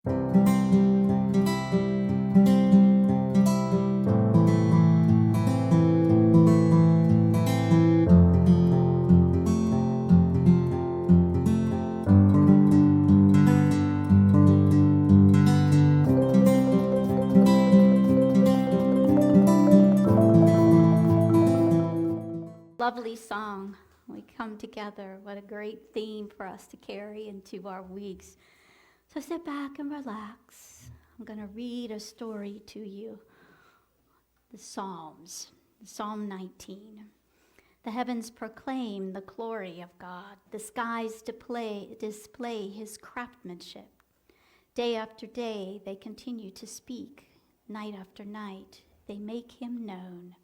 Lovely song. We come together. What a great theme for us to carry into our weeks. So sit back and relax. I'm going to read a story to you. The Psalms, Psalm 19. The heavens proclaim the glory of God. The skies display his craftsmanship. Day after day, they continue to speak. Night after night, they make him known.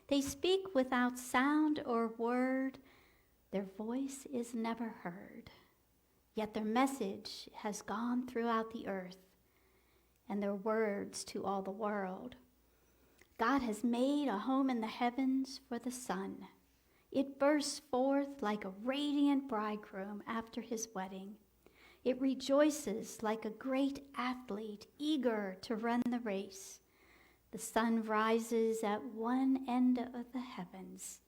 They speak without sound or word. Their voice is never heard. Yet their message has gone throughout the earth, and their words to all the world. God has made a home in the heavens for the sun. It bursts forth like a radiant bridegroom after his wedding. It rejoices like a great athlete eager to run the race. The sun rises at one end of the heavens.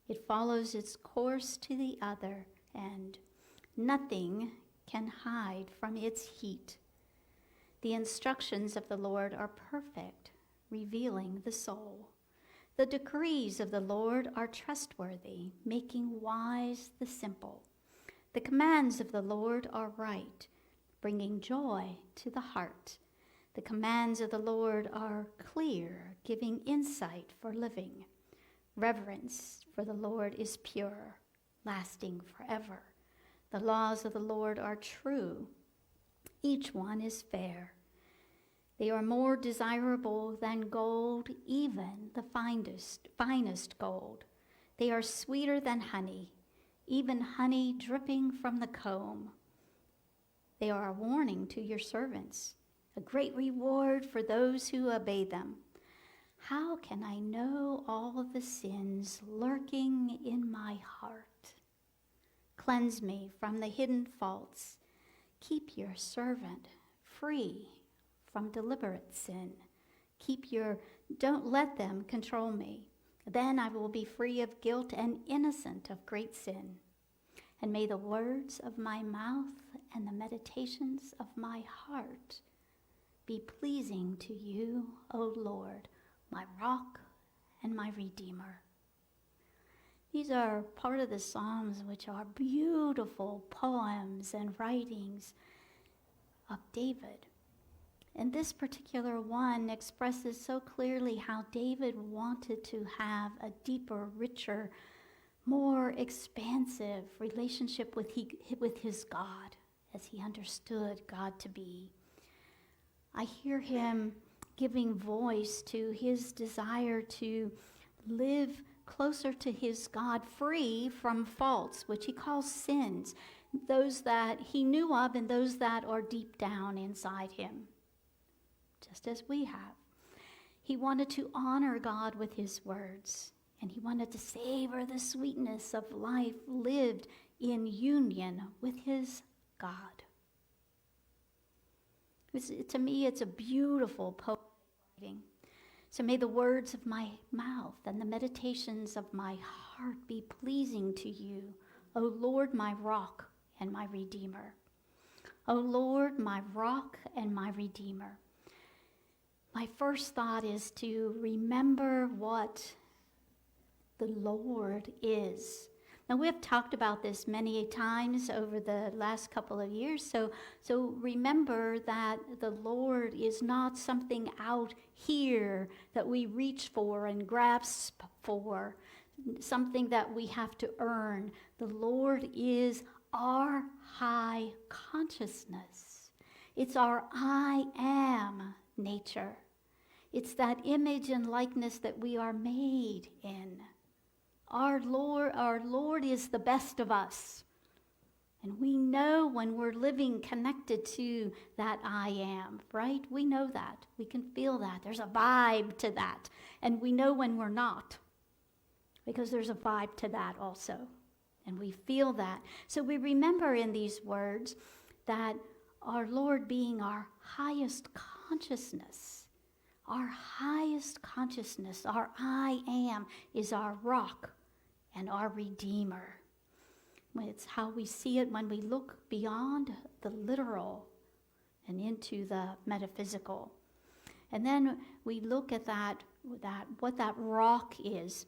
It follows its course to the other, and nothing can hide from its heat. The instructions of the Lord are perfect, revealing the soul. The decrees of the Lord are trustworthy, making wise the simple. The commands of the Lord are right, bringing joy to the heart. The commands of the Lord are clear, giving insight for living. Reverence for the Lord is pure, lasting forever. The laws of the Lord are true. Each one is fair. They are more desirable than gold, even the finest gold. They are sweeter than honey, even honey dripping from the comb. They are a warning to your servants, a great reward for those who obey them. How can I know all the sins lurking in my heart? Cleanse me from the hidden faults. Keep your servant free from deliberate sin. Don't let them control me. Then I will be free of guilt and innocent of great sin. And may the words of my mouth and the meditations of my heart be pleasing to you, O Lord, my rock and my redeemer. These are part of the Psalms, which are beautiful poems and writings of David. And this particular one expresses so clearly how David wanted to have a deeper, richer, more expansive relationship with his God, as he understood God to be. I hear him giving voice to his desire to live closer to his God, free from faults, which he calls sins, those that he knew of and those that are deep down inside him, just as we have. He wanted to honor God with his words, and he wanted to savor the sweetness of life lived in union with his God. To me, it's a beautiful poem. So may the words of my mouth and the meditations of my heart be pleasing to you, O Lord, my rock and my redeemer. O Lord, my rock and my redeemer. My first thought is to remember what the Lord is. Now, we have talked about this many times over the last couple of years, so remember that the Lord is not something out here that we reach for and grasp for, something that we have to earn. The Lord is our high consciousness. It's our I am nature. It's that image and likeness that we are made in. Our Lord is the best of us. And we know when we're living connected to that I am, right? We know that. We can feel that. There's a vibe to that. And we know when we're not, because there's a vibe to that also. And we feel that. So we remember in these words that our Lord being our highest consciousness. Our highest consciousness, our I am, is our rock and our Redeemer. It's how we see it when we look beyond the literal and into the metaphysical. And then we look at what that rock is.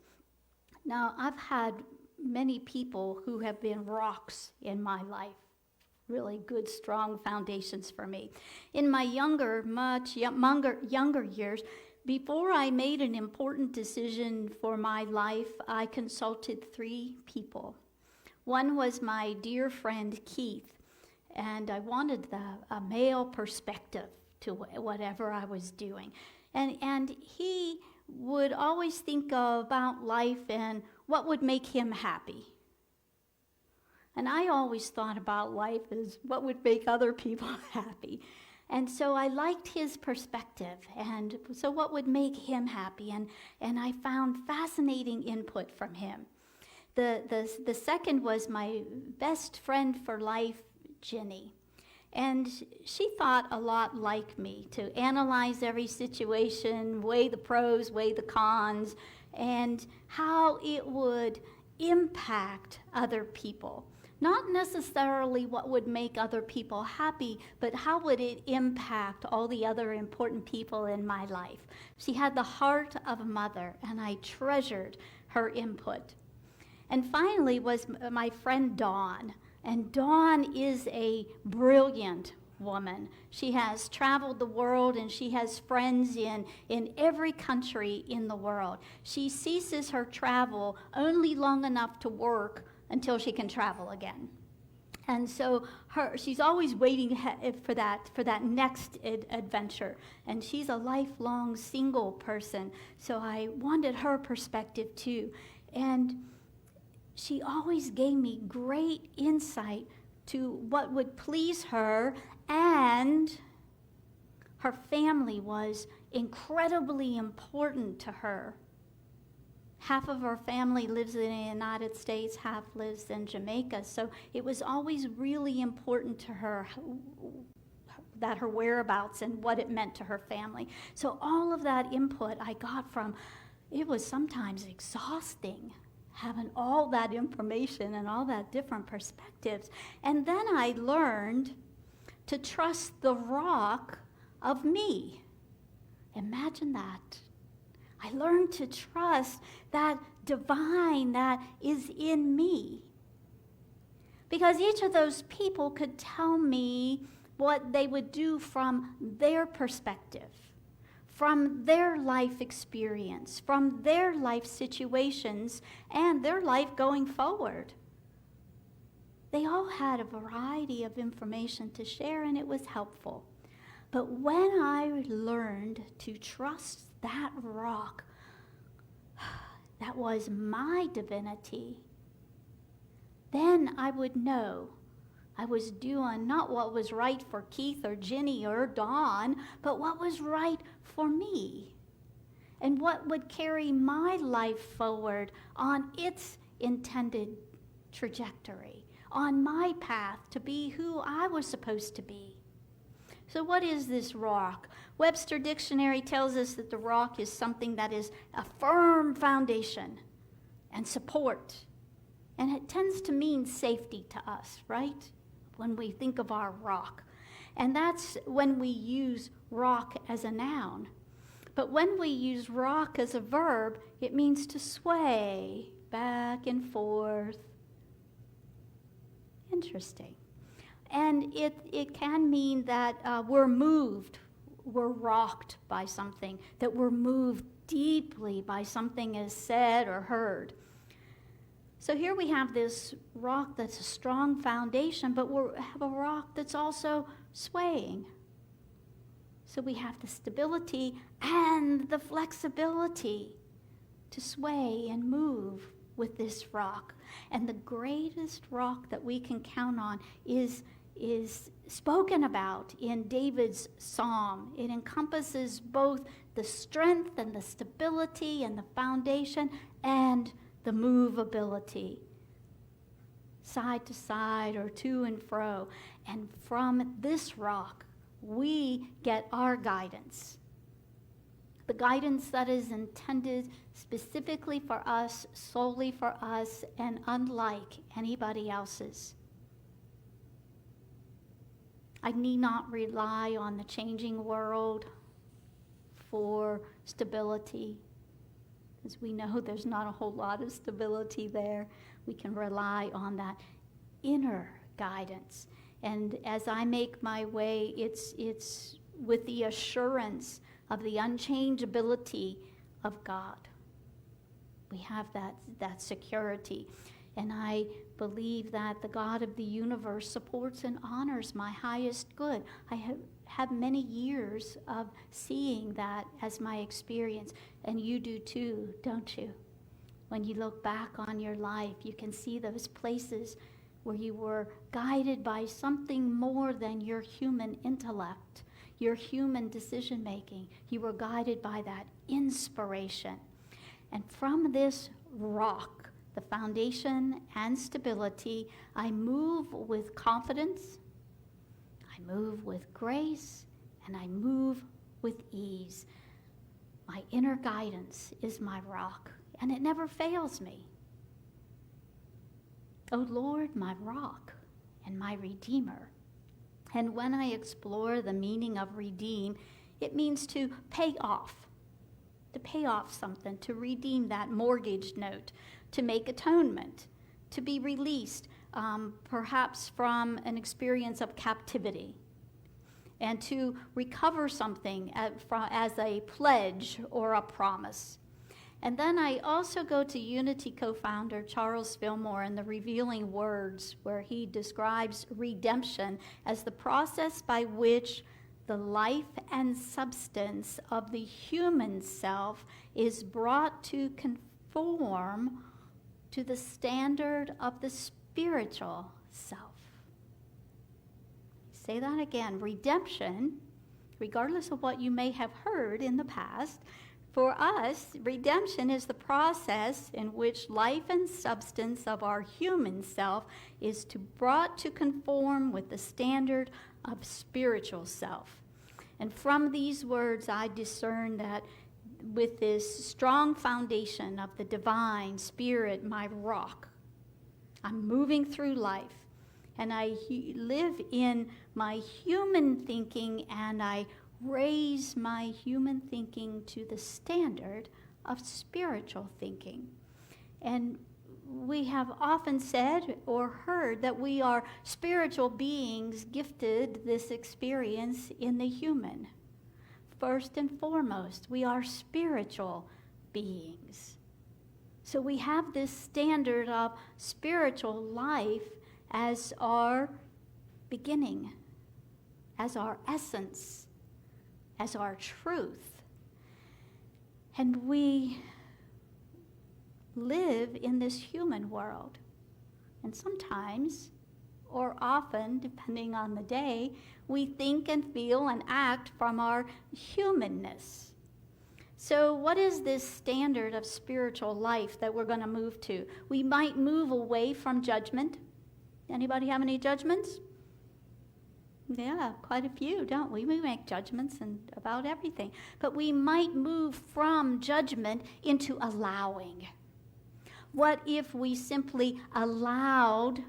Now, I've had many people who have been rocks in my life, really good, strong foundations for me. In my much younger years, before I made an important decision for my life, I consulted 3 people. One was my dear friend Keith, and I wanted a male perspective to whatever I was doing. And he would always think about life and what would make him happy. And I always thought about life as what would make other people happy. And so I liked his perspective, and so what would make him happy, and I found fascinating input from him. The second was my best friend for life, Ginny. And she thought a lot like me, to analyze every situation, weigh the pros, weigh the cons, and how it would impact other people. Not necessarily what would make other people happy, but how would it impact all the other important people in my life. She had the heart of a mother, and I treasured her input. And finally was my friend Dawn. And Dawn is a brilliant woman. She has traveled the world, and she has friends in every country in the world. She ceases her travel only long enough to work until she can travel again. And so she's always waiting for that next adventure. And she's a lifelong single person, so I wanted her perspective too. And she always gave me great insight to what would please her, and her family was incredibly important to her. Half of her family lives in the United States, half lives in Jamaica, so it was always really important to her that her whereabouts and what it meant to her family. So all of that input I got from, it was sometimes exhausting, having all that information and all that different perspectives. And then I learned to trust the rock of me. Imagine that. I learned to trust that divine that is in me. Because each of those people could tell me what they would do from their perspective, from their life experience, from their life situations, and their life going forward. They all had a variety of information to share, and it was helpful. But when I learned to trust that rock, that was my divinity, then I would know I was doing not what was right for Keith or Ginny or Dawn, but what was right for me, and what would carry my life forward on its intended trajectory, on my path to be who I was supposed to be. So what is this rock? Webster Dictionary tells us that the rock is something that is a firm foundation and support. And it tends to mean safety to us, right? When we think of our rock. And that's when we use rock as a noun. But when we use rock as a verb, it means to sway back and forth. Interesting. And it can mean that we're moved, we're rocked by something, that we're moved deeply by something is said or heard. So here we have this rock that's a strong foundation, but we have a rock that's also swaying. So we have the stability and the flexibility to sway and move with this rock. And the greatest rock that we can count on is spoken about in David's psalm. It encompasses both the strength and the stability and the foundation and the movability. side to side or to and fro. And from this rock, we get our guidance. The guidance that is intended specifically for us, solely for us, and unlike anybody else's. I need not rely on the changing world for stability, as we know there's not a whole lot of stability there. We can rely on that inner guidance. And as I make my way, it's with the assurance of the unchangeability of God. We have that security. And I believe that the God of the universe supports and honors my highest good. I have many years of seeing that as my experience. And you do too, don't you? When you look back on your life, you can see those places where you were guided by something more than your human intellect, your human decision making. You were guided by that inspiration. And from this rock, the foundation and stability, I move with confidence, I move with grace, and I move with ease. My inner guidance is my rock, and it never fails me. O Lord, my rock and my redeemer. And when I explore the meaning of redeem, it means to pay off something, to redeem that mortgage note, to make atonement, to be released, perhaps from an experience of captivity, and to recover something as a pledge or a promise. And then I also go to Unity co-founder Charles Fillmore in the Revealing Words, where he describes redemption as the process by which the life and substance of the human self is brought to conform to the standard of the spiritual self. Say that again. Redemption, regardless of what you may have heard in the past, for us, redemption is the process in which life and substance of our human self is brought to conform with the standard of spiritual self. And from these words, I discern that with this strong foundation of the divine spirit, my rock, I'm moving through life, and I live in my human thinking, and I raise my human thinking to the standard of spiritual thinking. And we have often said or heard that we are spiritual beings gifted this experience in the human. First and foremost, we are spiritual beings. So we have this standard of spiritual life as our beginning, as our essence, as our truth. And we live in this human world. And sometimes, or often, depending on the day, we think and feel and act from our humanness. So what is this standard of spiritual life that we're going to move to? We might move away from judgment. Anybody have any judgments? Yeah, quite a few, don't we? We make judgments about everything. But we might move from judgment into allowing. What if we simply allowed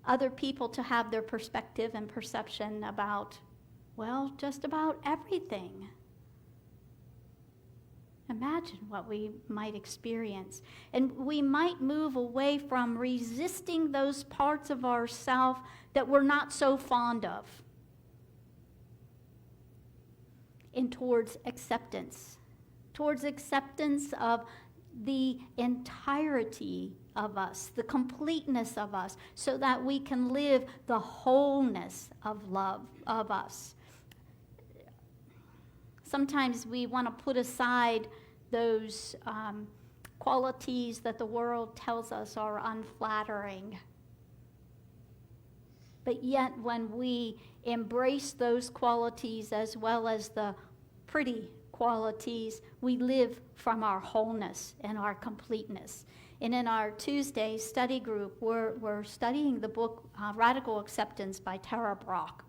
other people to have their perspective and perception about, well, just about everything? Imagine what we might experience. And we might move away from resisting those parts of ourselves that we're not so fond of, and towards acceptance of the entirety of us, the completeness of us, so that we can live the wholeness of love of us. Sometimes we want to put aside those qualities that the world tells us are unflattering. But yet when we embrace those qualities as well as the pretty qualities, we live from our wholeness and our completeness. And in our Tuesday study group, we're studying the book Radical Acceptance by Tara Brach,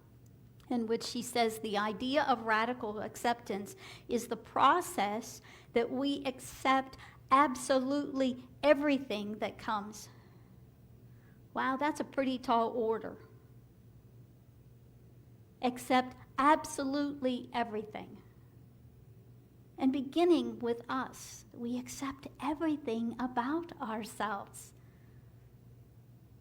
in which she says the idea of radical acceptance is the process that we accept absolutely everything that comes. Wow, that's a pretty tall order. Accept absolutely everything. And beginning with us, we accept everything about ourselves.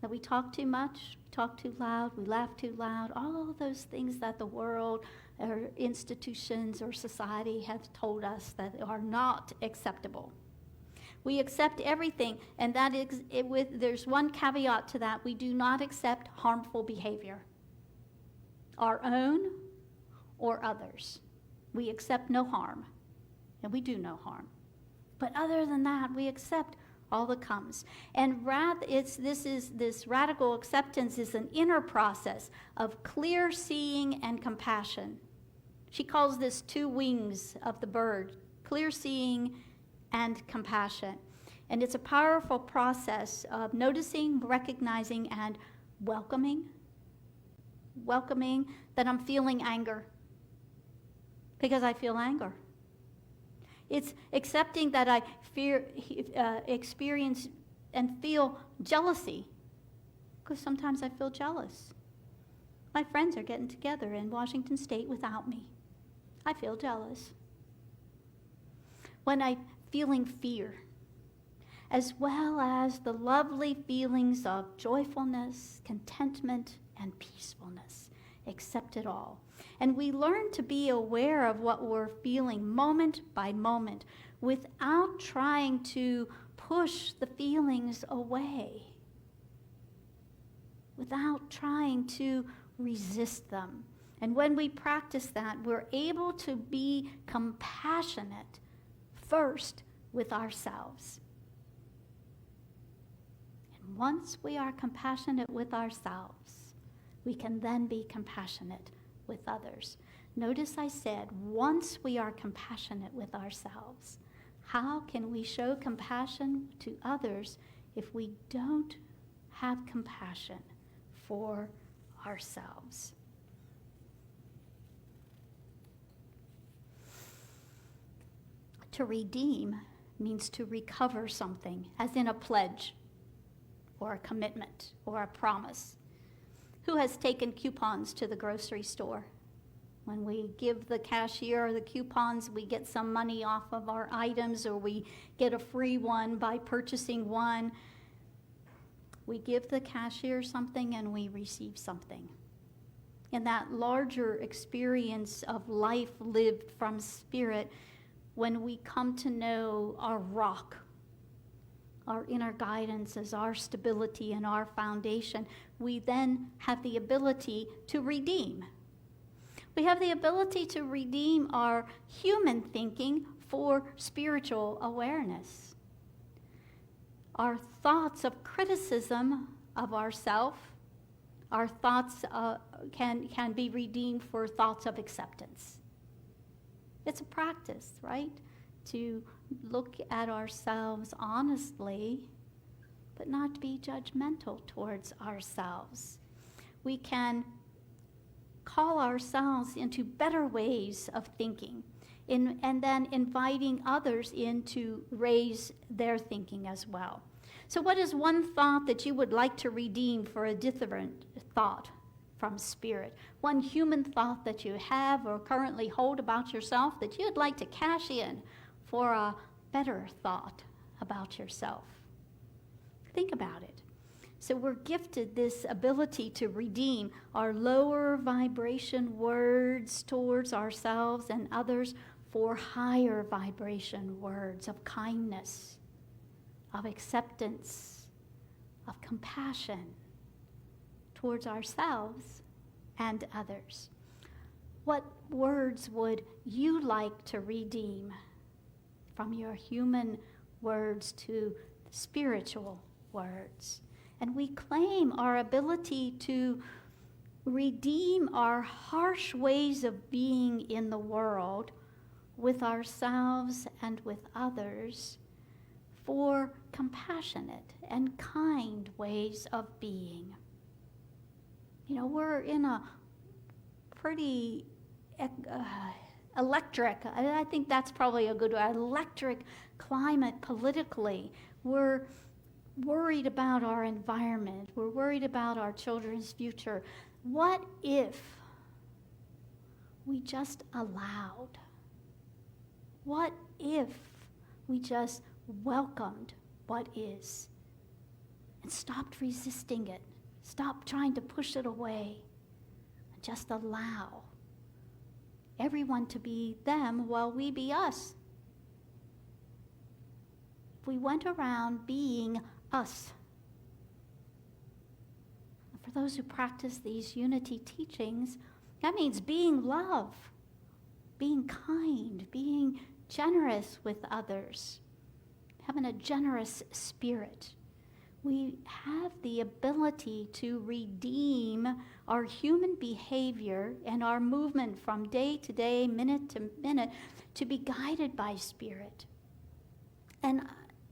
That we talk too much, talk too loud, we laugh too loud, all of those things that the world or institutions or society have told us that are not acceptable. We accept everything, and that is there's one caveat to that. We do not accept harmful behavior, our own or others. We accept no harm, and we do no harm. But other than that, we accept all that comes. And this radical acceptance is an inner process of clear seeing and compassion. She calls this two wings of the bird, clear seeing and compassion. And it's a powerful process of noticing, recognizing, and welcoming that I'm feeling anger because I feel anger. It's accepting that I experience and feel jealousy because sometimes I feel jealous. My friends are getting together in Washington State without me. I feel jealous. When I'm feeling fear, as well as the lovely feelings of joyfulness, contentment, and peacefulness. Accept it all. And we learn to be aware of what we're feeling moment by moment without trying to push the feelings away, without trying to resist them. And when we practice that, we're able to be compassionate first with ourselves. And once we are compassionate with ourselves, we can then be compassionate with others. Notice I said, once we are compassionate with ourselves. How can we show compassion to others if we don't have compassion for ourselves? To redeem means to recover something, as in a pledge or a commitment or a promise. Who has taken coupons to the grocery store? When we give the cashier the coupons, we get some money off of our items, or we get a free one by purchasing one. We give the cashier something and we receive something. In that larger experience of life lived from spirit, when we come to know our rock, our inner guidance as our stability and our foundation, we then have the ability to redeem. We have the ability to redeem our human thinking for spiritual awareness. Our thoughts of criticism of ourself, our thoughts can be redeemed for thoughts of acceptance. It's a practice, right? To look at ourselves honestly, but not be judgmental towards ourselves. We can call ourselves into better ways of thinking, and then inviting others in to raise their thinking as well. So what is one thought that you would like to redeem for a different thought from spirit? One human thought that you have or currently hold about yourself that you'd like to cash in for a better thought about yourself. Think about it. So we're gifted this ability to redeem our lower vibration words towards ourselves and others for higher vibration words of kindness, of acceptance, of compassion towards ourselves and others. What words would you like to redeem from your human words to spiritual words? And we claim our ability to redeem our harsh ways of being in the world with ourselves and with others for compassionate and kind ways of being. You know, we're in a pretty electric, I think that's probably a good word, electric climate politically. We're worried about our environment. We're worried about our children's future. What if we just allowed? What if we just welcomed what is and stopped resisting it, stopped trying to push it away, and just allow everyone to be them while we be us? If we went around being us. For those who practice these unity teachings, that means being love, being kind, being generous with others, having a generous spirit. We have the ability to redeem our human behavior and our movement from day to day, minute to minute, to be guided by Spirit. And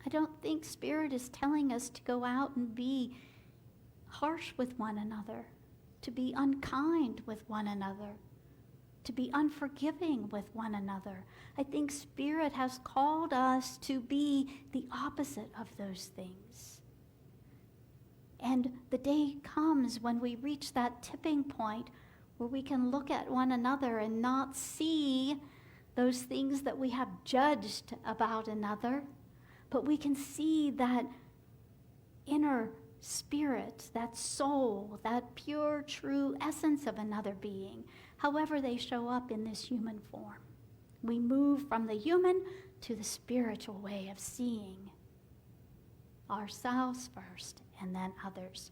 I don't think Spirit is telling us to go out and be harsh with one another, to be unkind with one another, to be unforgiving with one another. I think Spirit has called us to be the opposite of those things. And the day comes when we reach that tipping point where we can look at one another and not see those things that we have judged about another, but we can see that inner spirit, that soul, that pure, true essence of another being, however they show up in this human form. We move from the human to the spiritual way of seeing ourselves first and then others.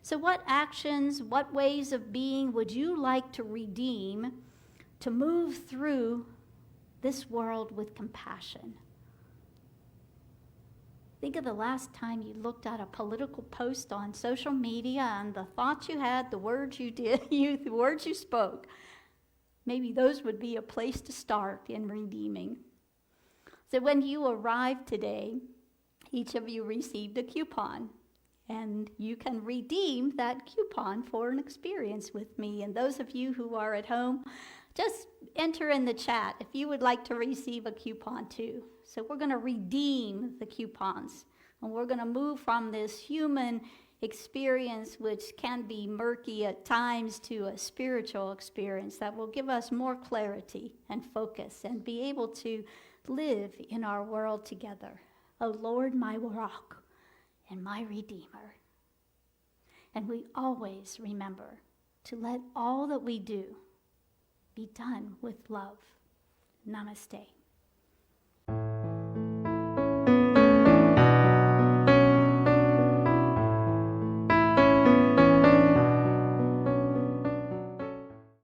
So what actions, what ways of being would you like to redeem to move through this world with compassion? Think of the last time you looked at a political post on social media and the thoughts you had, the words you did, the words you spoke. Maybe those would be a place to start in redeeming. So when you arrived today, each of you received a coupon, and you can redeem that coupon for an experience with me. And those of you who are at home, just enter in the chat if you would like to receive a coupon too. So we're going to redeem the coupons, and we're going to move from this human experience, which can be murky at times, to a spiritual experience that will give us more clarity and focus and be able to live in our world together. O Lord, my rock and my redeemer. And we always remember to let all that we do be done with love. Namaste.